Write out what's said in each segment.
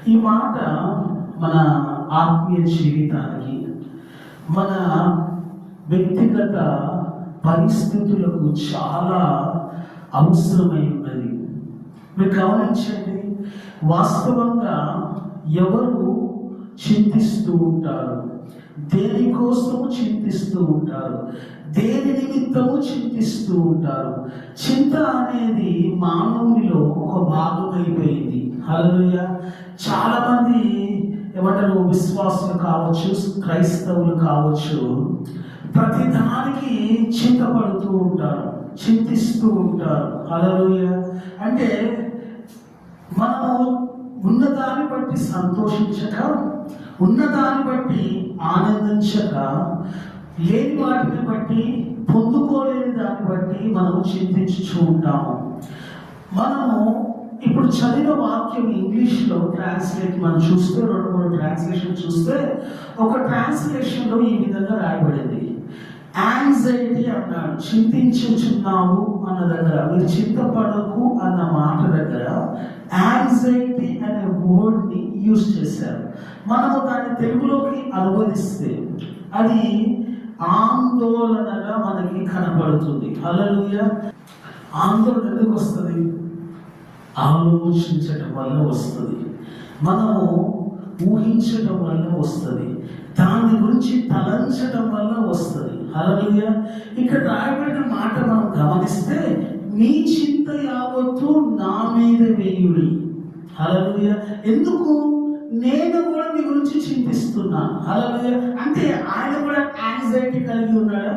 ఈ మాట మన ఆత్మీయ జీవితానికి, మన వ్యక్తిగత పరిస్థితులకు చాలా అవసరమై ఉన్నది. మీరు గమనించండి, వాస్తవంగా ఎవరు చింతిస్తూ ఉంటారు, దేనికోసము చింతిస్తూ ఉంటారు, దేని నిమిత్తము చింతిస్తూ ఉంటారు. చింత అనేది మానవునిలో ఒక భాగం అయిపోయింది. హల్లెలూయా. చాలా మంది ఏమంటారు, విశ్వాసులు కావచ్చు, క్రైస్తవులు కావచ్చు, ప్రతిదానికి చింతపడుతూ ఉంటారు, చింతిస్తూ ఉంటారు. హల్లెలూయా. అంటే మనము ఉన్నదాన్ని బట్టి సంతోషించక, ఉన్నదాన్ని బట్టి ఆనందించక, లేని వాటిని బట్టి, పొందుకోలేని దాన్ని బట్టి మనము చింతించుతూ ఉంటాము. మనము ఇప్పుడు చదివిన వాక్యం ఇంగ్లీష్లో ట్రాన్స్లేట్ మనం చూస్తే, 2-3 ట్రాన్స్లేషన్ చూస్తే, ఒక ట్రాన్స్లేషన్లో ఈ విధంగా రాయబడింది. యాంగ్జైటీ అన్నాడు, చింతించుచున్నావు అన్న దగ్గర, మీరు చింతపడకు అన్న మాట దగ్గర యాంగ్జైటీ అనే వర్డ్ని యూజ్ చేశారు. మనము దాన్ని తెలుగులోకి అనువదిస్తే అది ఆందోళనగా మనకి కనబడుతుంది. హల్లెలూయా. ఆందోళన ఎందుకు వస్తుంది? ఆలోచించటం వల్ల వస్తుంది, మనము ఊహించటం వల్ల వస్తుంది, దాని గురించి తలంచటం వల్ల వస్తుంది. హల్లెలూయా. ఇక్కడ రాయబడిన మాట మనం గమనిస్తే, మీ చింత యావత్తు నా మీద వేయుడి. హల్లెలూయా. ఎందుకు? నేను కూడా మీ గురించి చింతిస్తున్నాను. హల్లెలూయా. అంటే ఆయన కూడా యాంగ్జైటీ కలిగి ఉన్నాడా?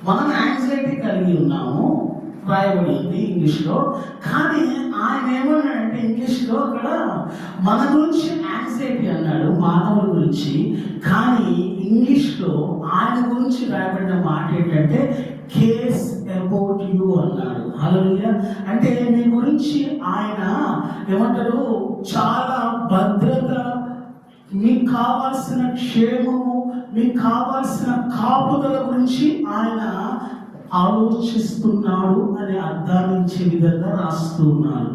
మనం యాంగ్జైటీ కలిగి ఉన్నాము, రాయబడింది ఇంగ్లీష్లో. కానీ ఆయన ఏమన్నాడంటే ఇంగ్లీష్లో అక్కడ మన గురించి యాంగ్జైటీ అన్నాడు, మానవుల గురించి. కానీ ఇంగ్లీష్లో ఆయన గురించి రాయబడిన మాట ఏంటంటే కేర్స్ అబౌట్ యూ అన్నాడు. హల్లెలూయా. అంటే మీ గురించి ఆయన ఏమంటారు, చాలా భద్రత, మీకు కావాల్సిన క్షేమము, మీకు కావాల్సిన కాపుదల గురించి ఆయన ఆలోచిస్తున్నాడు అనే అర్థాన్ని ఇచ్చే విధంగా రాస్తున్నాడు.